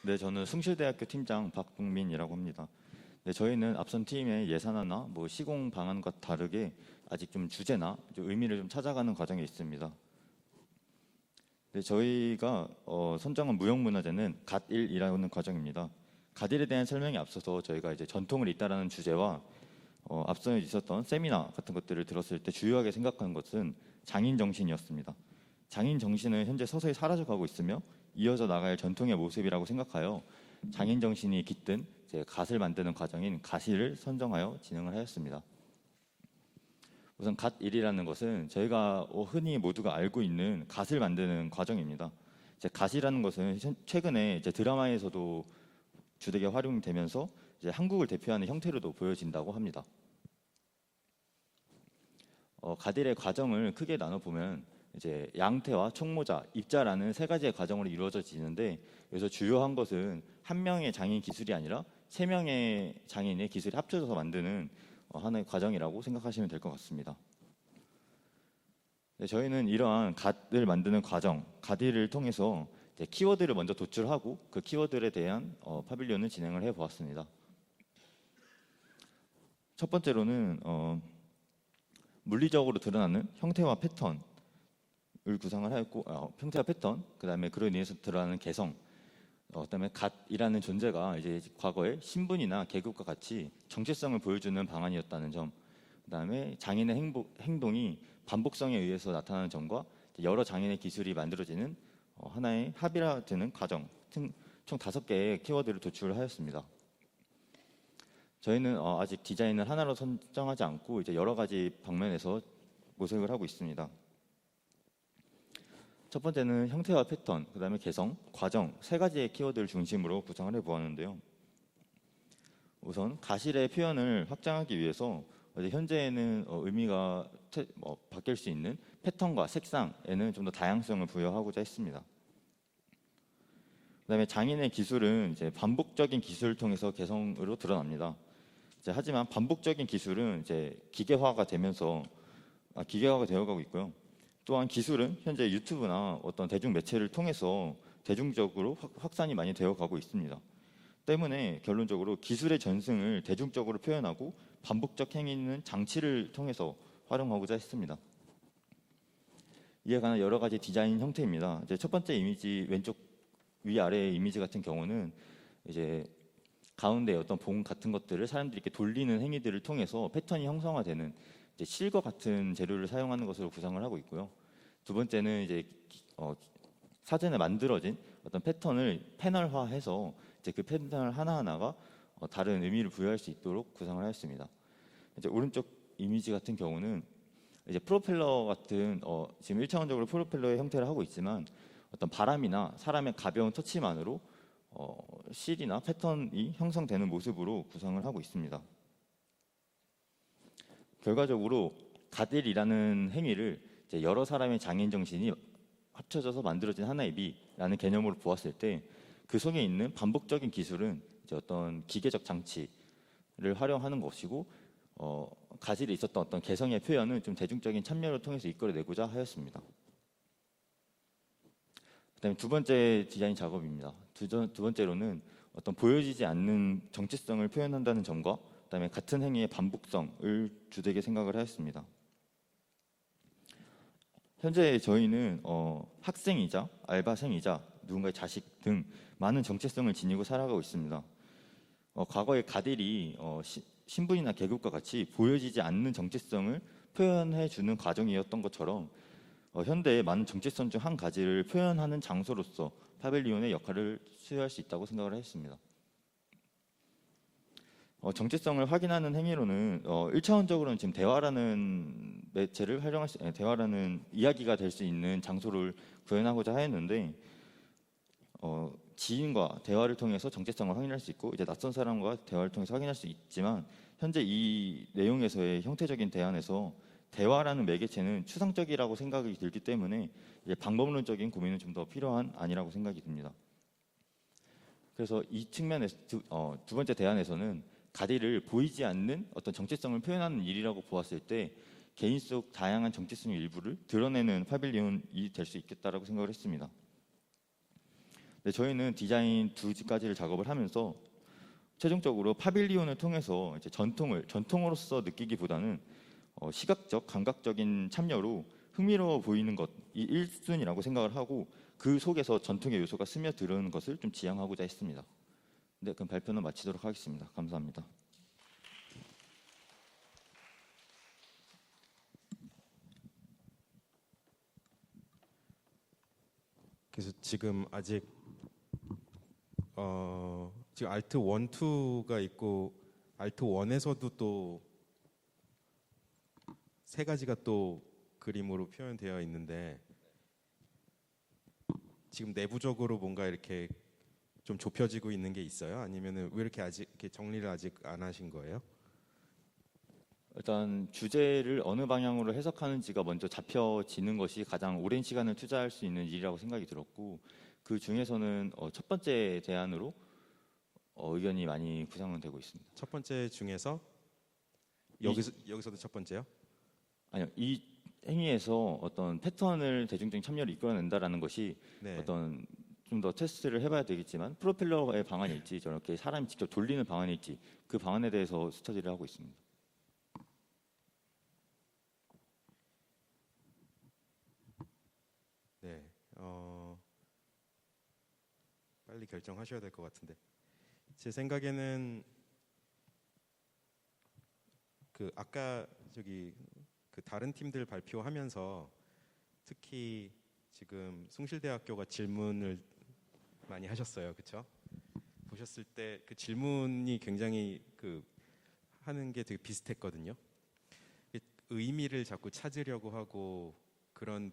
네, 저는 숭실대학교 팀장 박봉민이라고 합니다. 네, 저희는 앞선 팀의 예산화나 시공 방안과 다르게 아직 좀 주제나 좀 의미를 좀 찾아가는 과정에 있습니다. 네, 저희가 선정한 무형문화재는 갓1이라는 과정입니다. 갓1에 대한 설명에 앞서서 저희가 이제 전통을 잇따라는 주제와 앞서 있었던 세미나 같은 것들을 들었을 때 주요하게 생각한 것은 장인 정신이었습니다. 장인 정신은 현재 서서히 사라져가고 있으며 이어져 나갈 전통의 모습이라고 생각하여 장인 정신이 깃든 이제 갓을 만드는 과정인 갓일을 선정하여 진행을 하였습니다. 우선 갓일이라는 것은 저희가 흔히 모두가 알고 있는 갓을 만드는 과정입니다. 이제 갓이라는 것은 최근에 이제 드라마에서도 주되게 활용되면서 이제 한국을 대표하는 형태로도 보여진다고 합니다. 갓일의 과정을 크게 나눠 보면 이제 양태와 총모자, 입자라는 세 가지의 과정으로 이루어지는데, 여기서 주요한 것은 한 명의 장인 기술이 아니라 세 명의 장인의 기술이 합쳐져서 만드는 하나의 과정이라고 생각하시면 될 것 같습니다. 네, 저희는 이러한 갓을 만드는 과정, 갓일을 통해서 키워드를 먼저 도출하고 그 키워드에 대한 파빌리온을 진행을 해보았습니다. 첫 번째로는 물리적으로 드러나는 형태와 패턴을 구상을 하였고, 형태와 패턴, 그 다음에 그로 인해서 드러나는 개성, 그다음에 갓이라는 존재가 이제 과거에 신분이나 계급과 같이 정체성을 보여주는 방안이었다는 점, 그다음에 장인의 행동이 반복성에 의해서 나타나는 점과 여러 장인의 기술이 만들어지는 하나의 합일화되는 과정, 총 5개의 키워드를 도출하였습니다. 저희는 아직 디자인을 하나로 선정하지 않고 이제 여러 가지 방면에서 모색을 하고 있습니다. 첫 번째는 형태와 패턴, 그 다음에 개성, 과정 세 가지의 키워드를 중심으로 구상을 해보았는데요. 우선 가실의 표현을 확장하기 위해서 현재에는 의미가 바뀔 수 있는 패턴과 색상에는 좀 더 다양성을 부여하고자 했습니다. 그 다음에 장인의 기술은 이제 반복적인 기술을 통해서 개성으로 드러납니다. 하지만 반복적인 기술은 이제 기계화가 되어가고 있고요. 또한 기술은 현재 유튜브나 어떤 대중 매체를 통해서 대중적으로 확산이 많이 되어가고 있습니다. 때문에 결론적으로 기술의 전승을 대중적으로 표현하고 반복적 행위는 장치를 통해서 활용하고자 했습니다. 이에 관한 여러 가지 디자인 형태입니다. 이제 첫 번째 이미지 왼쪽 위아래의 이미지 같은 경우는 이제 가운데 어떤 봉 같은 것들을 사람들이 이렇게 돌리는 행위들을 통해서 패턴이 형성화되는 이제 실과 같은 재료를 사용하는 것으로 구상을 하고 있고요. 두 번째는 이제 사전에 만들어진 어떤 패턴을 패널화해서 이제 그 패널 하나하나가 다른 의미를 부여할 수 있도록 구상을 하였습니다. 이제 오른쪽 이미지 같은 경우는 이제 프로펠러 같은 지금 1차원적으로 프로펠러의 형태를 하고 있지만 어떤 바람이나 사람의 가벼운 터치만으로 실이나 패턴이 형성되는 모습으로 구상을 하고 있습니다. 결과적으로 갓일이라는 행위를 이제 여러 사람의 장인 정신이 합쳐져서 만들어진 하나의 미라는 개념으로 보았을 때 그 속에 있는 반복적인 기술은 이제 어떤 기계적 장치를 활용하는 것이고, 갓일에 있었던 어떤 개성의 표현은 좀 대중적인 참여를 통해서 이끌어내고자 하였습니다. 그다음에 두 번째 디자인 작업입니다. 두 번째로는 어떤 보여지지 않는 정체성을 표현한다는 점과 그다음에 같은 행위의 반복성을 주되게 생각을 하였습니다. 현재 저희는 학생이자 알바생이자 누군가의 자식 등 많은 정체성을 지니고 살아가고 있습니다. 과거의 갓일이 신분이나 계급과 같이 보여지지 않는 정체성을 표현해주는 과정이었던 것처럼 현대의 많은 정체성 중 한 가지를 표현하는 장소로서 파빌리온의 역할을 수행할 수 있다고 생각을 했습니다. 정체성을 확인하는 행위로는 1차원적으로는 지금 대화라는 매체를 대화라는 이야기가 될 수 있는 장소를 구현하고자 하였는데, 지인과 대화를 통해서 정체성을 확인할 수 있고 이제 낯선 사람과 대화를 통해서 확인할 수 있지만, 현재 이 내용에서의 형태적인 대안에서 대화라는 매개체는 추상적이라고 생각이 들기 때문에 이제 방법론적인 고민은 좀 더 필요한 아니라고 생각이 듭니다. 그래서 이 측면에서 두 번째 대안에서는 갓일을 보이지 않는 어떤 정체성을 표현하는 일이라고 보았을 때 개인 속 다양한 정체성의 일부를 드러내는 파빌리온이 될 수 있겠다라고 생각을 했습니다. 네, 저희는 디자인 두 가지를 작업을 하면서 최종적으로 파빌리온을 통해서 이제 전통으로서 느끼기보다는 시각적, 감각적인 참여로 흥미로워 보이는 것이 1순위라고 생각을 하고 그 속에서 전통의 요소가 스며드는 것을 좀 지향하고자 했습니다. 네, 그럼 발표는 마치도록 하겠습니다. 감사합니다. 그래서 지금 아직 지금 알트 1, 2가 있고 알트 1에서도 또 세 가지가 또 그림으로 표현되어 있는데 지금 내부적으로 뭔가 이렇게 좀 좁혀지고 있는 게 있어요? 아니면은 왜 이렇게 아직 이렇게 정리를 아직 안 하신 거예요? 일단 주제를 어느 방향으로 해석하는지가 먼저 잡혀지는 것이 가장 오랜 시간을 투자할 수 있는 일이라고 생각이 들었고 그 중에서는 첫 번째 대안으로 의견이 많이 구성은 되고 있습니다. 첫 번째 중에서 여기서도 첫 번째요? 아니요, 이 행위에서 어떤 패턴을 대중적인 참여를 이끌어낸다라는 것이 네. 어떤 좀 더 테스트를 해봐야 되겠지만 프로펠러의 방안일지 저렇게 사람이 직접 돌리는 방안일지 그 방안에 대해서 스터디를 하고 있습니다. 네. 빨리 결정하셔야 될 것 같은데 제 생각에는 그 아까 저기 그 다른 팀들 발표하면서 특히 지금 숭실대학교가 질문을 많이 하셨어요, 그렇죠? 보셨을 때 그 질문이 굉장히 그 하는 게 되게 비슷했거든요. 의미를 자꾸 찾으려고 하고 그런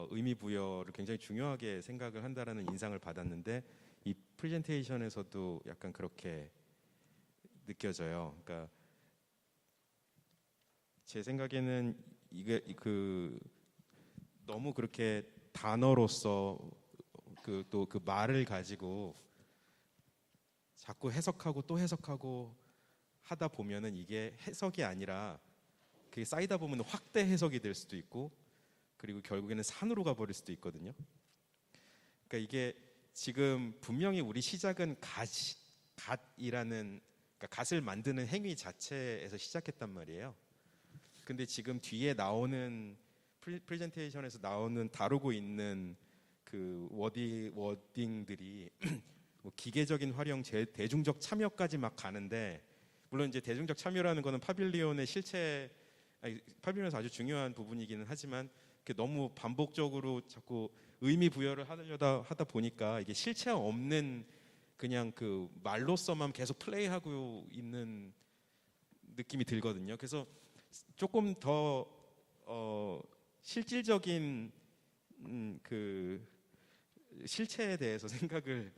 의미 부여를 굉장히 중요하게 생각을 한다라는 인상을 받았는데 이 프레젠테이션에서도 약간 그렇게 느껴져요. 그러니까 제 생각에는 이게 그 너무 그렇게 단어로서 그 또 그 말을 가지고 자꾸 해석하고 또 해석하고 하다 보면은 이게 해석이 아니라 그게 쌓이다 보면 확대 해석이 될 수도 있고 그리고 결국에는 산으로 가버릴 수도 있거든요. 그러니까 이게 지금 분명히 우리 시작은 갓이라는 그러니까 갓을 만드는 행위 자체에서 시작했단 말이에요. 근데 지금 뒤에 나오는 프레젠테이션에서 나오는 다루고 있는 그 워딩들이 뭐 기계적인 활용, 대중적 참여까지 막 가는데 물론 이제 대중적 참여라는 거는 파빌리온의 파빌리온에서 아주 중요한 부분이기는 하지만 너무 반복적으로 자꾸 의미 부여를 하다 보니까 이게 실체 없는 그냥 그 말로서만 계속 플레이하고 있는 느낌이 들거든요. 그래서 조금 더 실질적인 그 실체에 대해서 생각을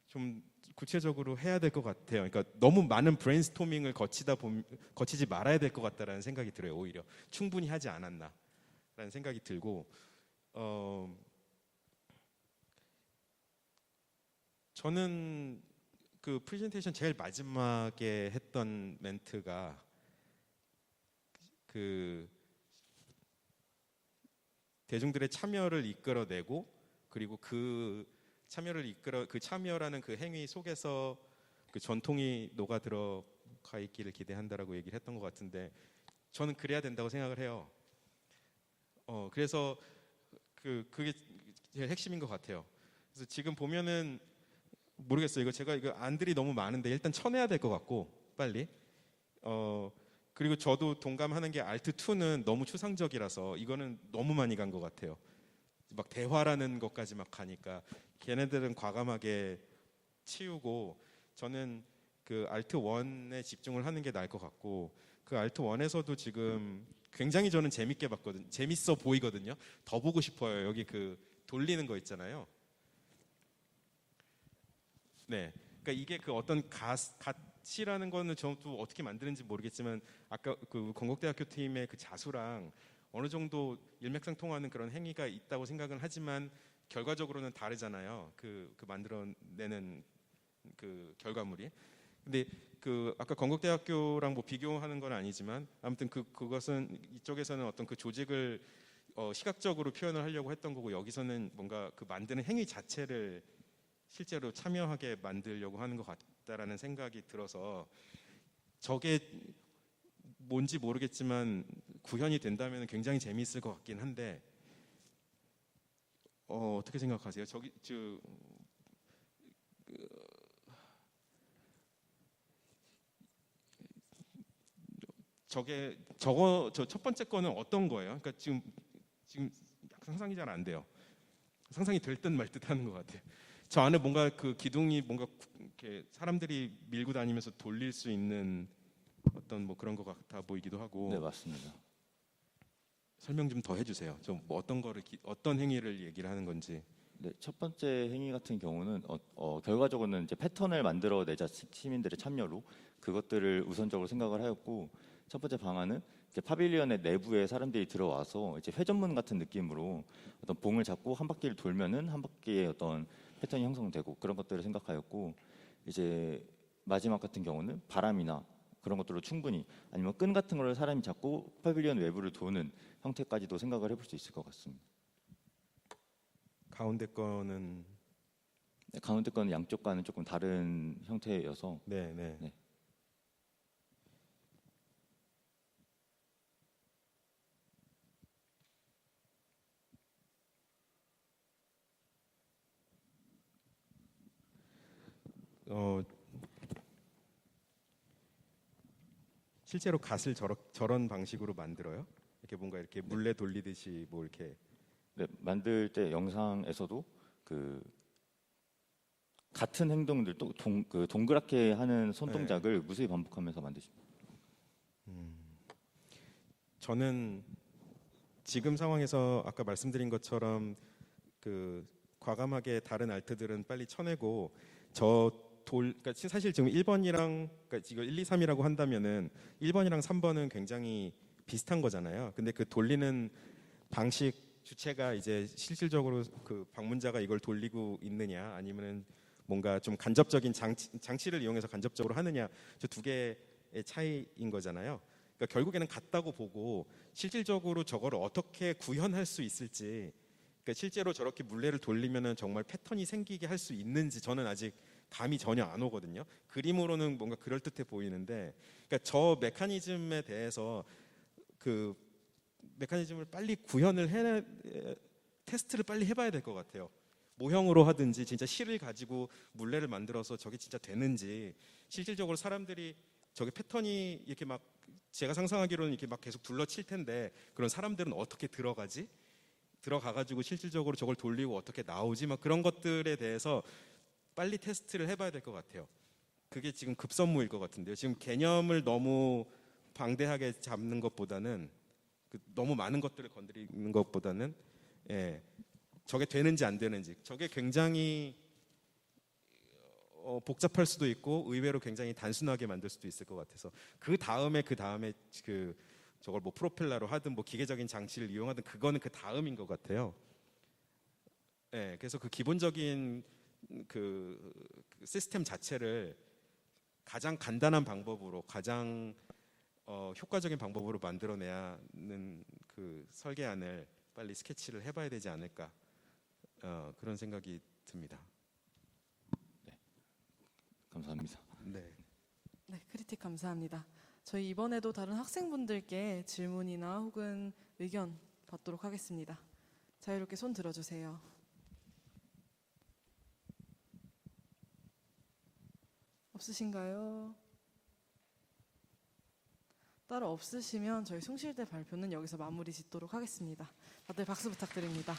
좀 구체적으로 해야 될 것 같아요. 그러니까 너무 많은 브레인스토밍을 거치지 말아야 될 것 같다라는 생각이 들어요. 오히려 충분히 하지 않았나라는 생각이 들고 저는 그 프레젠테이션 제일 마지막에 했던 멘트가 그 대중들의 참여를 이끌어내고 그리고 그 참여라는 그 행위 속에서 그 전통이 녹아 들어가 있기를 기대한다라고 얘기를 했던 것 같은데 저는 그래야 된다고 생각을 해요. 그래서 그게 제일 핵심인 것 같아요. 그래서 지금 보면은 모르겠어요. 제가 안들이 너무 많은데 일단 쳐내야 될 것 같고 빨리. 그리고 저도 동감하는 게 알트 2는 너무 추상적이라서 이거는 너무 많이 간 것 같아요. 막 대화라는 것까지 막 가니까 걔네들은 과감하게 치우고 저는 그 알트 1에 집중을 하는 게 나을 것 같고 그 알트 1에서도 지금 굉장히 저는 재밌게 봤거든요. 재밌어 보이거든요. 더 보고 싶어요. 여기 그 돌리는 거 있잖아요. 네, 그러니까 이게 그 어떤 가치라는 거는 저도 어떻게 만드는지 모르겠지만 아까 그 건국대학교 팀의 그 자수랑 어느 정도 일맥상통하는 그런 행위가 있다고 생각은 하지만 결과적으로는 다르잖아요. 그 만들어내는 그 결과물이. 근데 그 아까 건국대학교랑 뭐 비교하는 건 아니지만 아무튼 그것은 이쪽에서는 어떤 그 조직을 시각적으로 표현을 하려고 했던 거고, 여기서는 뭔가 그 만드는 행위 자체를 실제로 참여하게 만들려고 하는 것 같다라는 생각이 들어서, 저게 뭔지 모르겠지만 구현이 된다면 굉장히 재미있을 것 같긴 한데, 어떻게 생각하세요? 저 첫 번째 거는 어떤 거예요? 그러니까 지금 상상이 잘 안 돼요. 상상이 될 듯 말 듯 하는 것 같아요. 저 안에 뭔가 그 기둥이 뭔가 이렇게 사람들이 밀고 다니면서 돌릴 수 있는 어떤 뭐 그런 것 같아 보이기도 하고. 네, 맞습니다. 설명 좀 더 해주세요. 좀 뭐 어떤 행위를 얘기를 하는 건지. 네, 첫 번째 행위 같은 경우는 결과적으로는 이제 패턴을 만들어내자 시민들의 참여로 그것들을 우선적으로 생각을 하였고, 첫 번째 방안은 이제 파빌리언의 내부에 사람들이 들어와서 이제 회전문 같은 느낌으로 어떤 봉을 잡고 한 바퀴를 돌면은 한 바퀴의 어떤 패턴이 형성되고 그런 것들을 생각하였고, 이제 마지막 같은 경우는 바람이나 그런 것들로 충분히, 아니면 끈 같은 걸 사람이 잡고 파빌리언 외부를 도는 형태까지도 생각을 해볼 수 있을 것 같습니다. 가운데 거는 네, 가운데 거는 양쪽과는 조금 다른 형태여서. 네, 네. 네. 실제로 갓을 저런 방식으로 만들어요? 이렇게 뭔가 이렇게 물레 돌리듯이 뭐 이렇게. 네, 만들 때 영상에서도 그 같은 행동들 또 동그랗게 하는 손동작을 무수히 반복하면서 만드십니다. 저는 지금 상황에서 아까 말씀드린 것처럼 그 과감하게 다른 알트들은 빨리 쳐내고 그러니까 사실 지금 1번이랑 그러니까 지금 1, 2, 3이라고 한다면은 1번이랑 3번은 굉장히 비슷한 거잖아요. 근데 그 돌리는 방식 주체가 이제 실질적으로 그 방문자가 이걸 돌리고 있느냐, 아니면은 뭔가 좀 간접적인 장치를 이용해서 간접적으로 하느냐, 저 두 개의 차이인 거잖아요. 그러니까 결국에는 같다고 보고 실질적으로 저거를 어떻게 구현할 수 있을지, 그러니까 실제로 저렇게 물레를 돌리면은 정말 패턴이 생기게 할 수 있는지 저는 아직 감이 전혀 안 오거든요. 그림으로는 뭔가 그럴듯해 보이는데, 그러니까 저 메커니즘에 대해서 그 메커니즘을 빨리 테스트를 빨리 해봐야 될 것 같아요. 모형으로 하든지 진짜 실을 가지고 물레를 만들어서 저게 진짜 되는지, 실질적으로 사람들이 저게 패턴이 이렇게 막 제가 상상하기로는 이렇게 막 계속 둘러칠 텐데, 그런 사람들은 어떻게 들어가가지고 실질적으로 저걸 돌리고 어떻게 나오지, 막 그런 것들에 대해서 빨리 테스트를 해봐야 될 것 같아요. 그게 지금 급선무일 것 같은데요. 지금 개념을 너무 방대하게 잡는 것보다는, 너무 많은 것들을 건드리는 것보다는, 저게 되는지 안 되는지, 저게 굉장히 복잡할 수도 있고 의외로 굉장히 단순하게 만들 수도 있을 것 같아서, 그 다음에 저걸 뭐 프로펠러로 하든 뭐 기계적인 장치를 이용하든 그거는 그 다음인 것 같아요. 그래서 그 기본적인 그 시스템 자체를 가장 간단한 방법으로, 가장 효과적인 방법으로 만들어내야 하는 그 설계안을 빨리 스케치를 해봐야 되지 않을까, 그런 생각이 듭니다. 네, 감사합니다. 네. 네, 크리틱 감사합니다. 저희 이번에도 다른 학생분들께 질문이나 혹은 의견 받도록 하겠습니다. 자유롭게 손 들어주세요. 없으신가요? 따로 없으시면 저희 숭실대 발표는 여기서 마무리 짓도록 하겠습니다. 다들 박수 부탁드립니다.